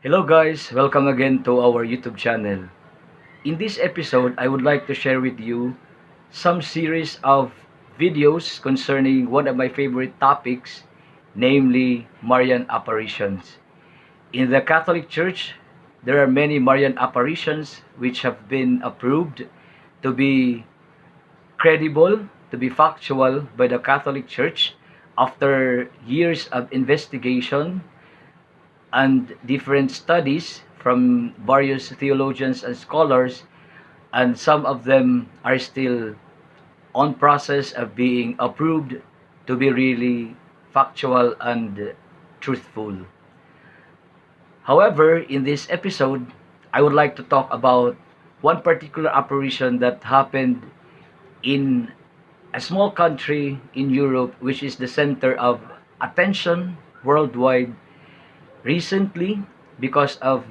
Hello guys, welcome again to our YouTube channel. In this episode, I would like to share with you some series of videos concerning one of my favorite topics, namely Marian apparitions. In the Catholic Church, there are many Marian apparitions which have been approved to be credible, to be factual by the Catholic Church after years of investigation and different studies from various theologians and scholars, and some of them are still on process of being approved to be really factual and truthful. However, in this episode, I would like to talk about one particular apparition that happened in a small country in Europe, which is the center of attention worldwide recently because of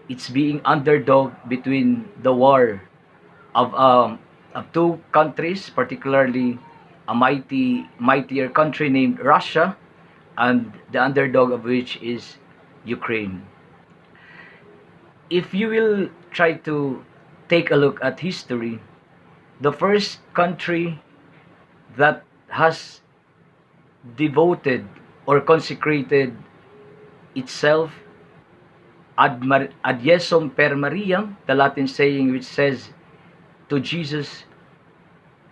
its being underdog between the war of two countries, particularly a mightier country named Russia, and the underdog of which is Ukraine. If you will try to take a look at history, the first country that has devoted or consecrated itself ad Iesum per Mariam, the Latin saying which says to Jesus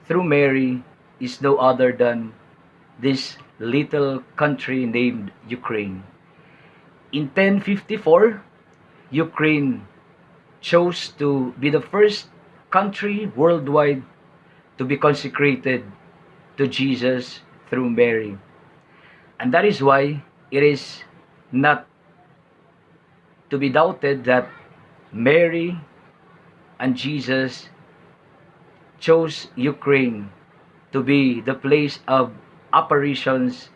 through Mary, is no other than this little country named Ukraine. In 1054, Ukraine chose to be the first country worldwide to be consecrated to Jesus through Mary. And that is why it is not to be doubted that Mary and Jesus chose Ukraine to be the place of apparitions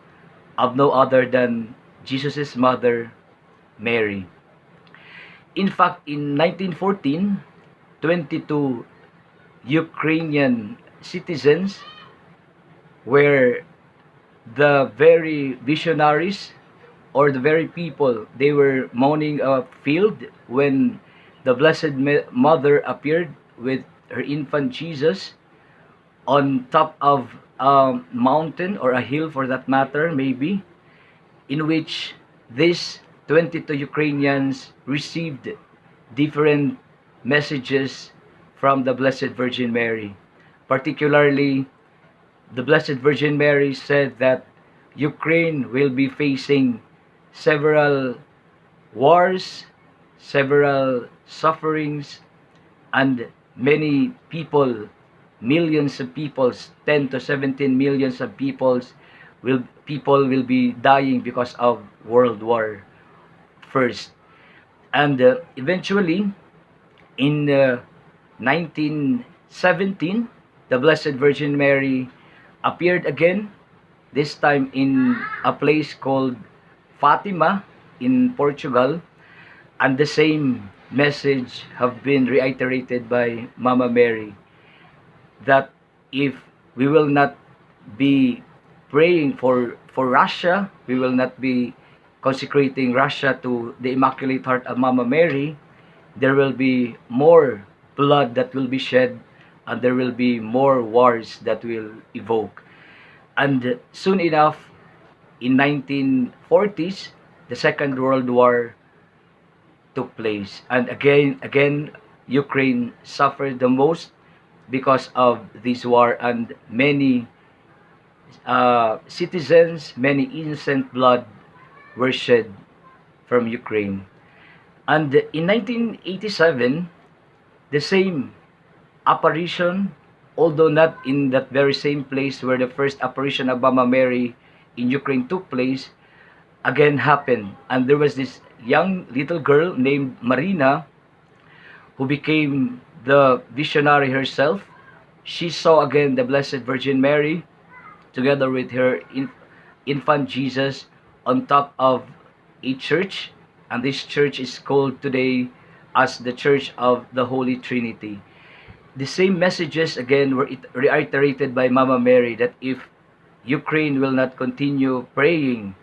of no other than Jesus' mother, Mary. In fact, in 1914, 22 Ukrainian citizens were the very visionaries or the very people they were mourning a field when the Blessed Mother appeared with her infant Jesus on top of a mountain or a hill for that matter, maybe, in which these 22 Ukrainians received different messages from the Blessed Virgin Mary. Particularly, the Blessed Virgin Mary said that Ukraine will be facing several wars, several sufferings, and many people, millions of people, 10 to 17 millions of people will be dying because of World War First. And eventually, in 1917, the Blessed Virgin Mary appeared again, this time in a place called Fatima in Portugal, and the same message have been reiterated by Mama Mary, that if we will not be praying for Russia, we will not be consecrating Russia to the Immaculate Heart of Mama Mary, there will be more blood that will be shed, and there will be more wars that will evoke. And soon enough, in 1940s, the Second World War took place. And again, Ukraine suffered the most because of this war, and many citizens, many innocent blood were shed from Ukraine. And in 1987, the same apparition, although not in that very same place where the first apparition of Mama Mary in Ukraine took place, again happened. And there was this young little girl named Marina who became the visionary herself. She saw again the Blessed Virgin Mary together with her infant Jesus on top of a church, and this church is called today as the Church of the Holy Trinity. The same messages again were reiterated by Mama Mary, that if Ukraine will not continue praying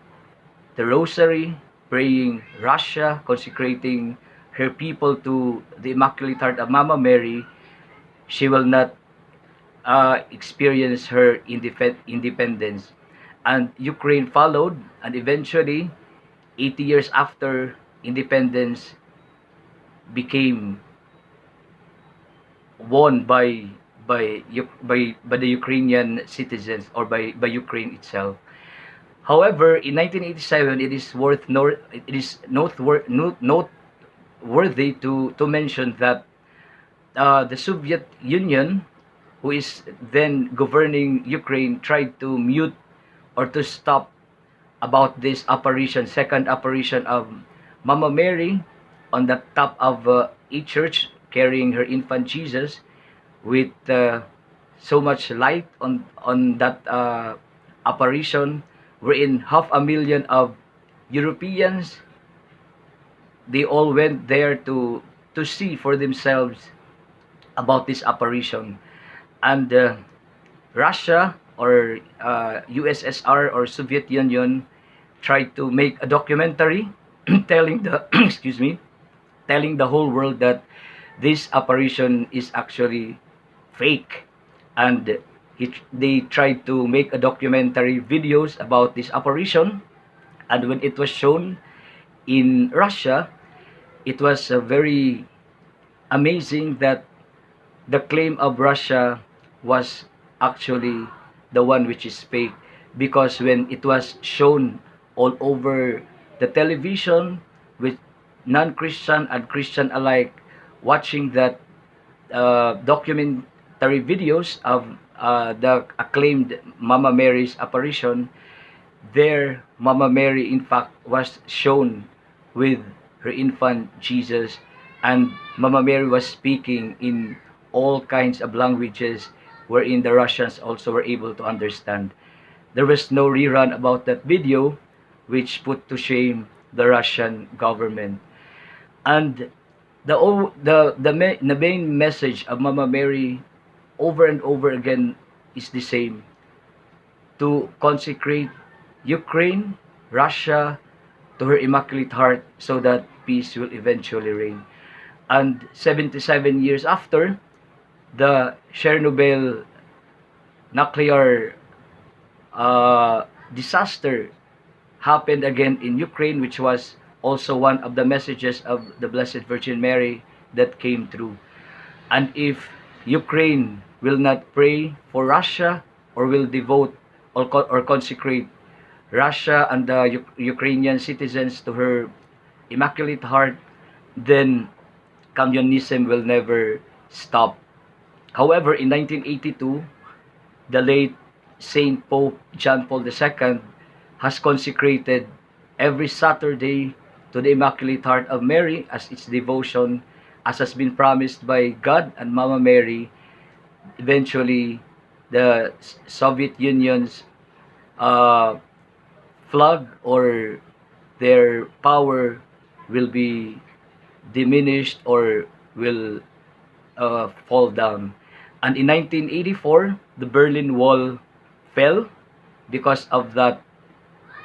the rosary, praying Russia, consecrating her people to the Immaculate Heart of Mama Mary, she will not experience her independence. And Ukraine followed, and eventually, 80 years after independence, became won by the Ukrainian citizens, or by Ukraine itself. However, in 1987, it is noteworthy to mention that the Soviet Union, who is then governing Ukraine, tried to mute or to stop about this apparition, second apparition of Mama Mary on the top of a church carrying her infant Jesus, with so much light on that apparition, wherein 500,000 of Europeans, they all went there to see for themselves about this apparition. And Russia, or USSR, or Soviet Union, tried to make a documentary telling the excuse me, telling the whole world that this apparition is actually fake. And they tried to make a documentary videos about this apparition, and when it was shown in Russia, it was very amazing that the claim of Russia was actually the one which is fake, because when it was shown all over the television, with non-Christian and Christian alike watching that documentary videos of the acclaimed Mama Mary's apparition, there Mama Mary in fact was shown with her infant Jesus, and Mama Mary was speaking in all kinds of languages wherein the Russians also were able to understand. There was no rerun about that video, which put to shame the Russian government. And the main message of Mama Mary over and over again is the same: to consecrate Ukraine, Russia, to her Immaculate Heart, so that peace will eventually reign. And 77 years after, the Chernobyl nuclear disaster happened again in Ukraine, which was also one of the messages of the Blessed Virgin Mary that came through. And if Ukraine will not pray for Russia, or will devote or consecrate Russia and the Ukrainian citizens to her Immaculate Heart, then communism will never stop. However, in 1982, the late Saint Pope John Paul II has consecrated every Saturday to the Immaculate Heart of Mary as its devotion, as has been promised by God and Mama Mary. Eventually, the Soviet Union's flag, or their power, will be diminished or will fall down. And in 1984, the Berlin Wall fell because of that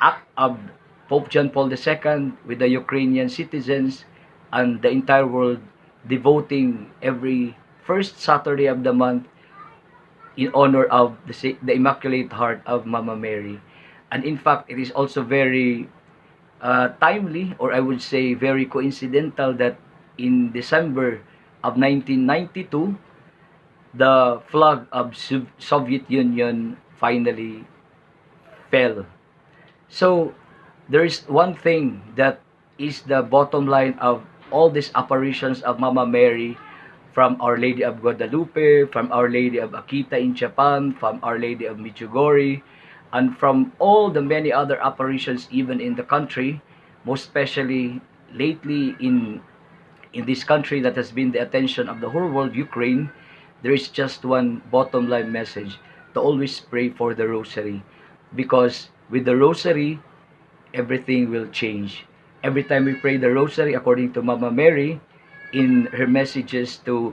act of Pope John Paul II with the Ukrainian citizens and the entire world devoting every first Saturday of the month in honor of the Immaculate Heart of Mama Mary. And in fact, it is also very timely, or I would say very coincidental, that in December of 1992, the flag of Soviet Union finally fell. So there is one thing that is the bottom line of all these apparitions of Mama Mary, from Our Lady of Guadalupe, from Our Lady of Akita in Japan, from Our Lady of Medjugorje, and from all the many other apparitions even in the country, most especially lately in this country that has been the attention of the whole world, Ukraine. There is just one bottom line message: to always pray for the rosary, because with the rosary, everything will change. Every time we pray the rosary, according to Mama Mary, in her messages to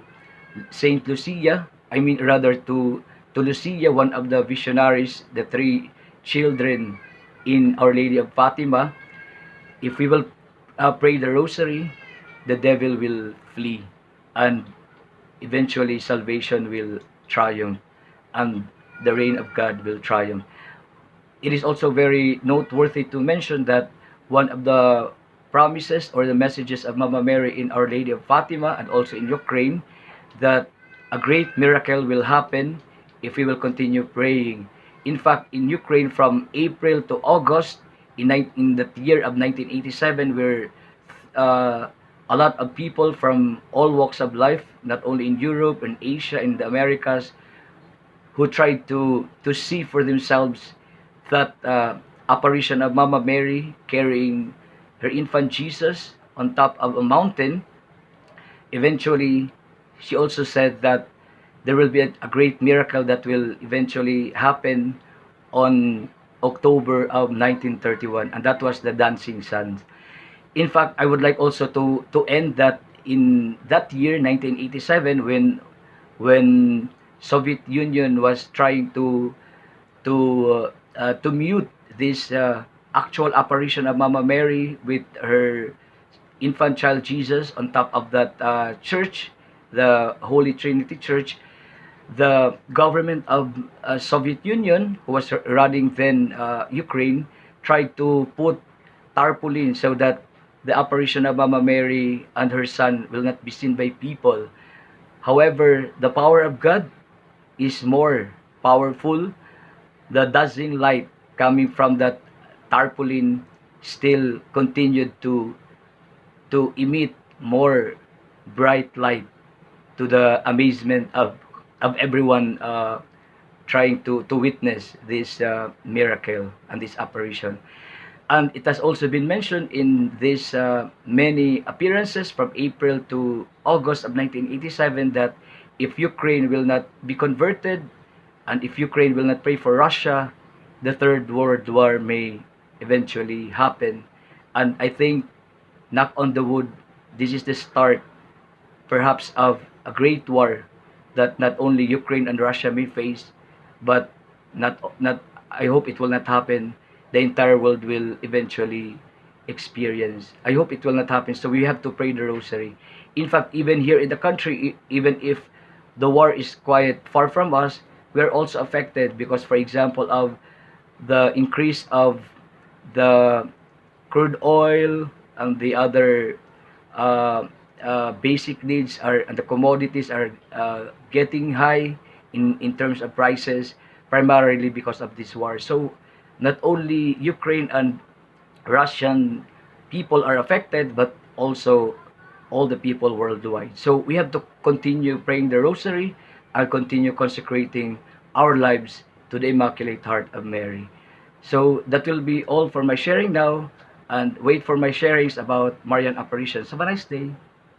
Saint Lucia, to Lucia, one of the visionaries, the three children in Our Lady of Fatima, If we will pray the rosary, the devil will flee, and eventually salvation will triumph, and the reign of God will triumph. It is also very noteworthy to mention that one of the promises or the messages of Mama Mary in Our Lady of Fatima and also in Ukraine, that a great miracle will happen if we will continue praying. In fact, in Ukraine from April to August in the year of 1987, where uh, a lot of people from all walks of life, not only in Europe and Asia and the Americas, who tried to see for themselves that apparition of Mama Mary carrying her infant Jesus on top of a mountain. Eventually, she also said that there will be a great miracle that will eventually happen on October of 1931, and that was the Dancing Sun. In fact, I would like also to end that in that year 1987, when Soviet Union was trying to mute this actual apparition of Mama Mary with her infant child Jesus on top of that church, the Holy Trinity Church. The government of Soviet Union, who was running then Ukraine, tried to put tarpaulin so that the apparition of Mama Mary and her son will not be seen by people. However, the power of God is more powerful. The dazzling light coming from that tarpaulin still continued to emit more bright light, to the amazement of everyone trying to witness this miracle and this apparition. And it has also been mentioned in these many appearances from April to August of 1987 that if Ukraine will not be converted, and if Ukraine will not pray for Russia, the Third World War may eventually happen. And I think, knock on the wood, this is the start perhaps of a great war that not only Ukraine and Russia may face, but not I hope it will not happen. The entire world will eventually experience. I hope it will not happen. So we have to pray the rosary. In fact, even here in the country, even if the war is quite far from us, we are also affected because, for example, of the increase of the crude oil and the other basic needs are, and the commodities are getting high in terms of prices, primarily because of this war. So not only Ukraine and Russian people are affected, but also all the people worldwide. So we have to continue praying the rosary and continue consecrating our lives to the Immaculate Heart of Mary. So that will be all for my sharing now, and wait for my sharings about Marian apparitions. Have a nice day.